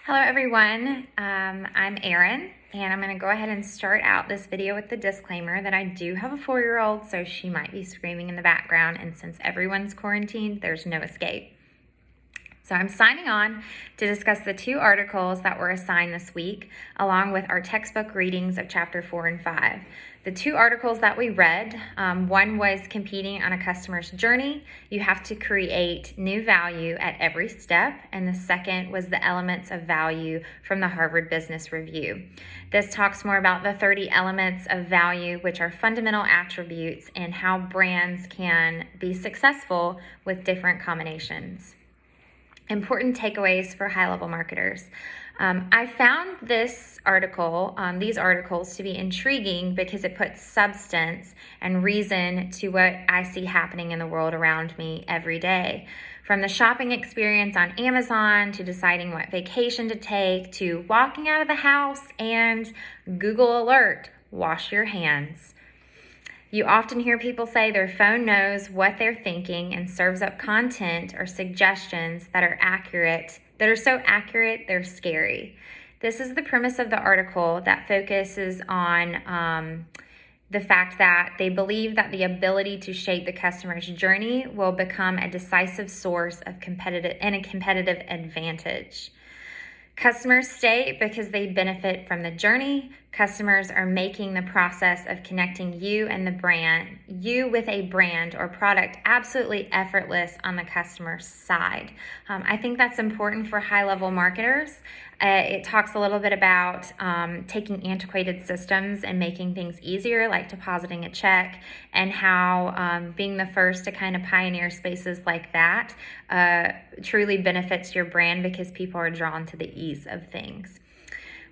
Hello everyone, I'm Erin, and I'm going to go ahead and start out this video with the disclaimer that I do have a 4-year-old, so she might be screaming in the background, and since everyone's quarantined, there's no escape. So I'm signing on to discuss the 2 articles that were assigned this week, along with our textbook readings of chapter 4 and 5. The 2 articles that we read, one was competing on a customer's journey. You have to create new value at every step. And the second was the elements of value from the Harvard Business Review. This talks more about the 30 elements of value, which are fundamental attributes, and how brands can be successful with different combinations. Important takeaways for high-level marketers. I found these articles to be intriguing because it puts substance and reason to what I see happening in the world around me every day. From the shopping experience on Amazon to deciding what vacation to take to walking out of the house and Google alert, wash your hands. You often hear people say their phone knows what they're thinking and serves up content or suggestions that are so accurate they're scary. This is the premise of the article that focuses on the fact that they believe that the ability to shape the customer's journey will become a decisive source of competitive advantage. Customers stay because they benefit from the journey. Customers are making the process of connecting you with a brand or product absolutely effortless on the customer's side. I think that's important for high-level marketers. It talks a little bit about taking antiquated systems and making things easier, like depositing a check, and how being the first to kind of pioneer spaces like that truly benefits your brand because people are drawn to the ease of things.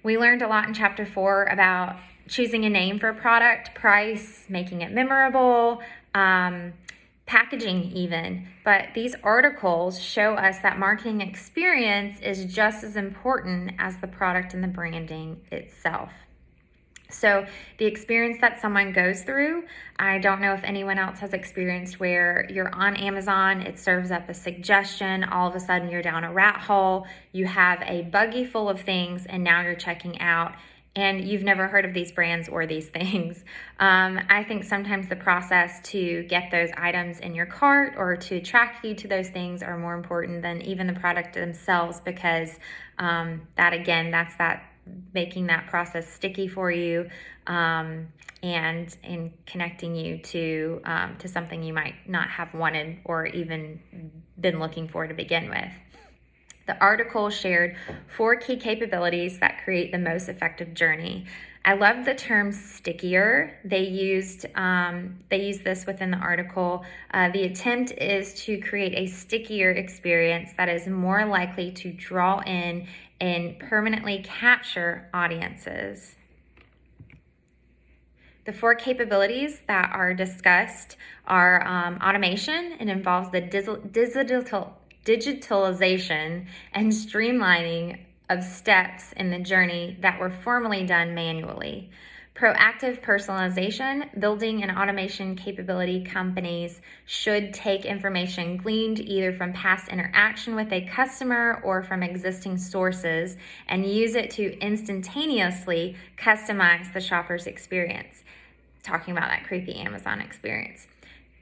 We learned a lot in chapter 4 about choosing a name for a product, price, making it memorable, packaging even. But these articles show us that marketing experience is just as important as the product and the branding itself. So the experience that someone goes through, I don't know if anyone else has experienced where you're on Amazon, it serves up a suggestion, all of a sudden you're down a rat hole, you have a buggy full of things, and now you're checking out and you've never heard of these brands or these things. I think sometimes the process to get those items in your cart or to attract you to those things are more important than even the product themselves, because that's making that process sticky for you, and in connecting you to something you might not have wanted or even been looking for to begin with. The article shared 4 key capabilities that create the most effective journey. I love the term stickier. They used this within the article. The attempt is to create a stickier experience that is more likely to draw in and permanently capture audiences. The 4 capabilities that are discussed are automation. It involves the digitalization and streamlining of steps in the journey that were formerly done manually. Proactive personalization, building an automation capability. Companies should take information gleaned either from past interaction with a customer or from existing sources and use it to instantaneously customize the shopper's experience. Talking about that creepy Amazon experience.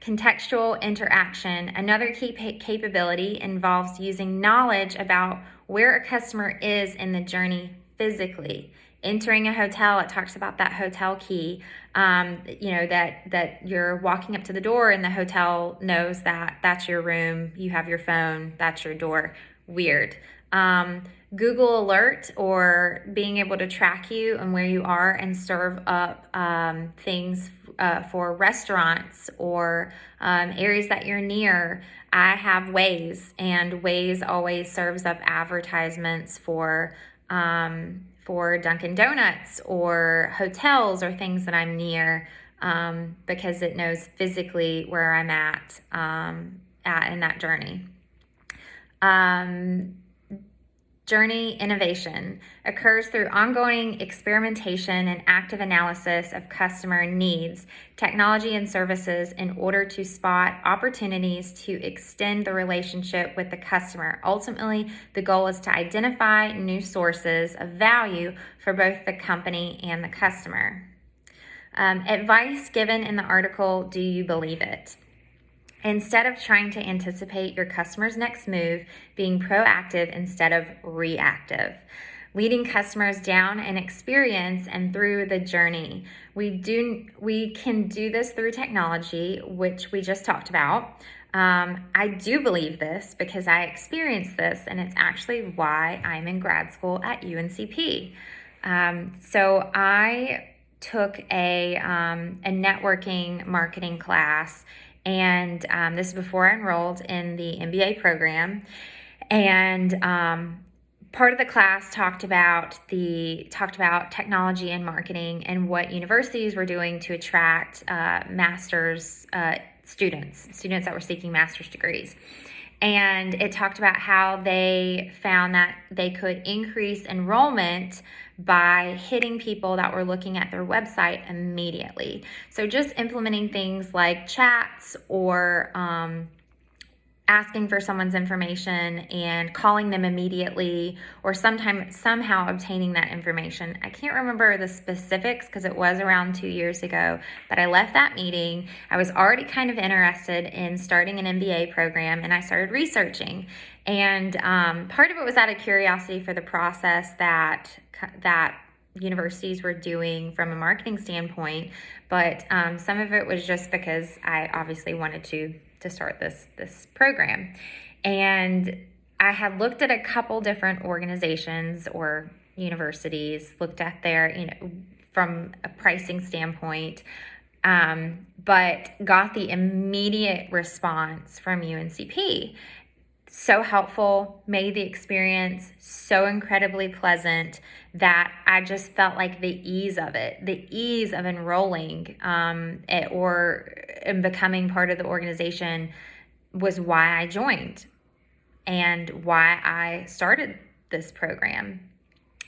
Contextual interaction. Another key capability involves using knowledge about where a customer is in the journey physically. Entering a hotel, it talks about that hotel key, that you're walking up to the door and the hotel knows that that's your room, you have your phone, that's your door. Weird. Google Alert, or being able to track you and where you are and serve up things for restaurants or areas that you're near. I have Waze, and Waze always serves up advertisements for Dunkin' Donuts or hotels or things that I'm near, because it knows physically where I'm at in that journey. journey innovation occurs through ongoing experimentation and active analysis of customer needs, technology, and services in order to spot opportunities to extend the relationship with the customer. Ultimately, the goal is to identify new sources of value for both the company and the customer. Advice given in the article, do you believe it? Instead of trying to anticipate your customer's next move, being proactive instead of reactive. Leading customers down an experience and through the journey. We can do this through technology, which we just talked about. I do believe this because I experienced this, and it's actually why I'm in grad school at UNCP. So I took a networking marketing class, and this is before I enrolled in the MBA program. And part of the class talked about technology and marketing and what universities were doing to attract master's students that were seeking master's degrees. And it talked about how they found that they could increase enrollment by hitting people that were looking at their website immediately. So just implementing things like chats or asking for someone's information and calling them immediately, or somehow obtaining that information. I can't remember the specifics because it was around 2 years ago, but I left that meeting. I was already kind of interested in starting an MBA program, and I started researching. And part of it was out of curiosity for the process that universities were doing from a marketing standpoint, but some of it was just because I obviously wanted to start this program. And I had looked at a couple different organizations or universities, looked at their, from a pricing standpoint, but got the immediate response from UNCP. So helpful, made the experience so incredibly pleasant that I just felt like the ease of enrolling and becoming part of the organization was why I joined and why I started this program.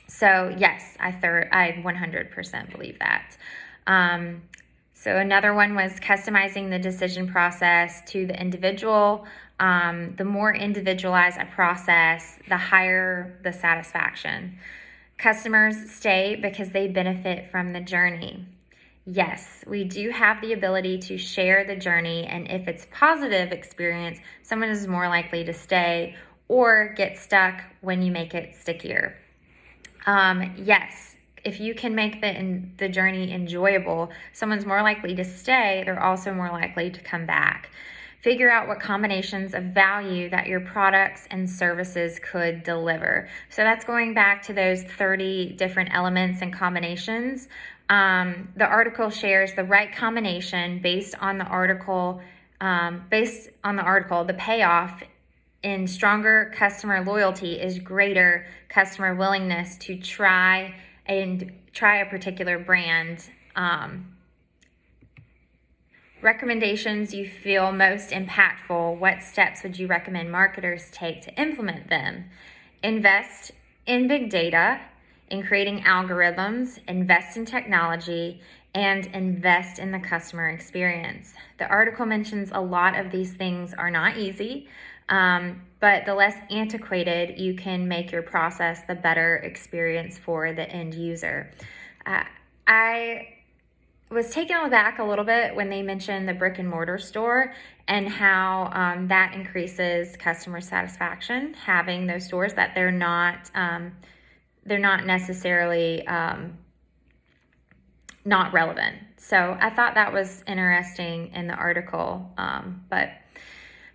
So yes, I 100% believe that. So another one was customizing the decision process to the individual. The more individualized a process, the higher the satisfaction. Customers stay because they benefit from the journey. Yes, we do have the ability to share the journey, and if it's a positive experience, someone is more likely to stay or get stuck when you make it stickier. Yes, if you can make the journey enjoyable, someone's more likely to stay. They're also more likely to come back. Figure out what combinations of value that your products and services could deliver. So that's going back to those 30 different elements and combinations. The article shares the right combination based on the article. The payoff in stronger customer loyalty is greater customer willingness to try a particular brand. Recommendations you feel most impactful. What steps would you recommend marketers take to implement them? Invest in big data, in creating algorithms, invest in technology, and invest in the customer experience. The article mentions a lot of these things are not easy, but the less antiquated you can make your process, the better experience for the end user. I was taken aback a little bit when they mentioned the brick and mortar store and how that increases customer satisfaction, having those stores that they're not necessarily not relevant. So I thought that was interesting in the article, but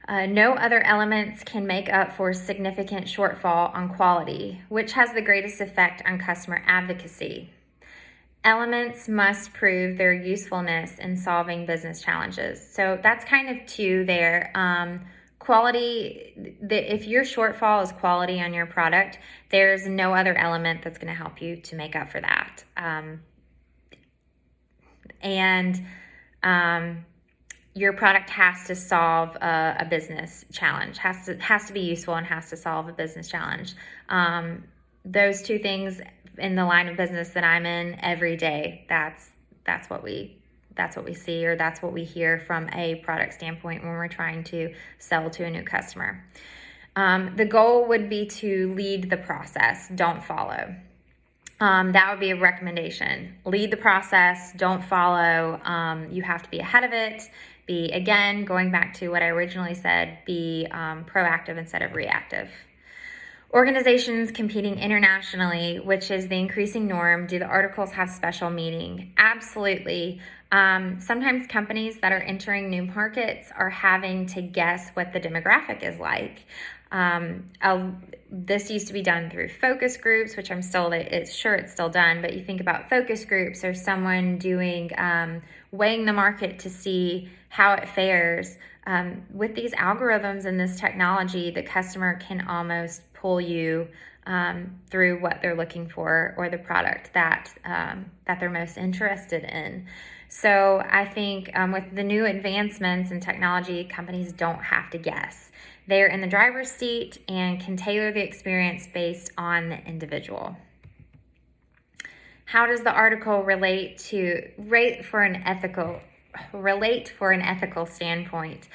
no other elements can make up for significant shortfall on quality, which has the greatest effect on customer advocacy. Elements must prove their usefulness in solving business challenges. So that's kind of two there. Quality, if your shortfall is quality on your product, there's no other element that's going to help you to make up for that. your product has to solve a business challenge, has to be useful and has to solve a business challenge. Those two things in the line of business that I'm in every day, that's what we see, or that's what we hear from a product standpoint when we're trying to sell to a new customer. The goal would be to lead the process, don't follow. That would be a recommendation. Lead the process, don't follow. You have to be ahead of it. Be, again, going back to what I originally said, be proactive instead of reactive. Organizations competing internationally, which is the increasing norm, do the articles have special meaning? Absolutely. Sometimes companies that are entering new markets are having to guess what the demographic is like. This used to be done through focus groups, which it's still done, but you think about focus groups or someone doing, weighing the market to see how it fares. With these algorithms and this technology, the customer can almost pull you through what they're looking for or the product that they're most interested in. So I think with the new advancements in technology, companies don't have to guess. They're in the driver's seat and can tailor the experience based on the individual. How does the article relate for an ethical standpoint?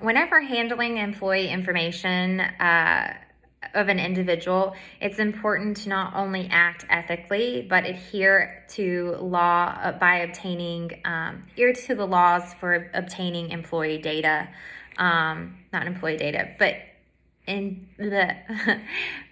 Whenever handling employee information of an individual, it's important to not only act ethically, but adhere to law by adhere to the laws for obtaining employee data. Not employee data, but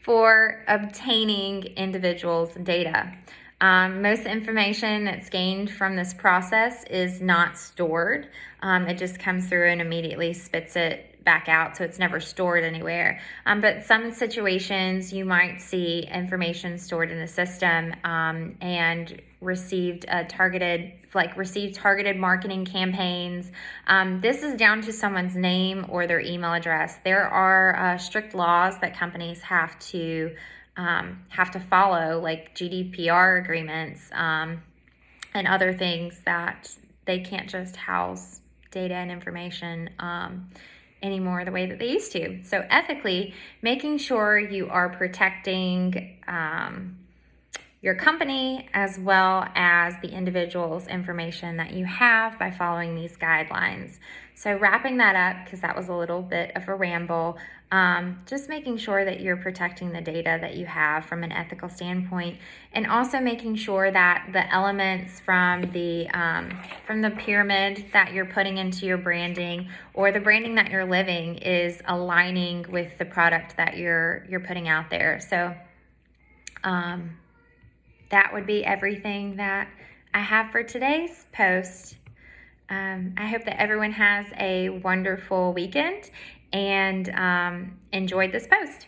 for obtaining individuals' data. Most information that's gained from this process is not stored. It just comes through and immediately spits it back out, so it's never stored anywhere. But some situations you might see information stored in the system and received targeted marketing campaigns. This is down to someone's name or their email address. There are strict laws that companies have to follow, like GDPR agreements and other things, that they can't just house data and information anymore the way that they used to. So ethically, making sure you are protecting your company as well as the individual's information that you have by following these guidelines. So wrapping that up, because that was a little bit of a ramble, just making sure that you're protecting the data that you have from an ethical standpoint, and also making sure that the elements from the pyramid that you're putting into your branding, or the branding that you're living, is aligning with the product that you're putting out there. So that would be everything that I have for today's post. I hope that everyone has a wonderful weekend and enjoyed this post.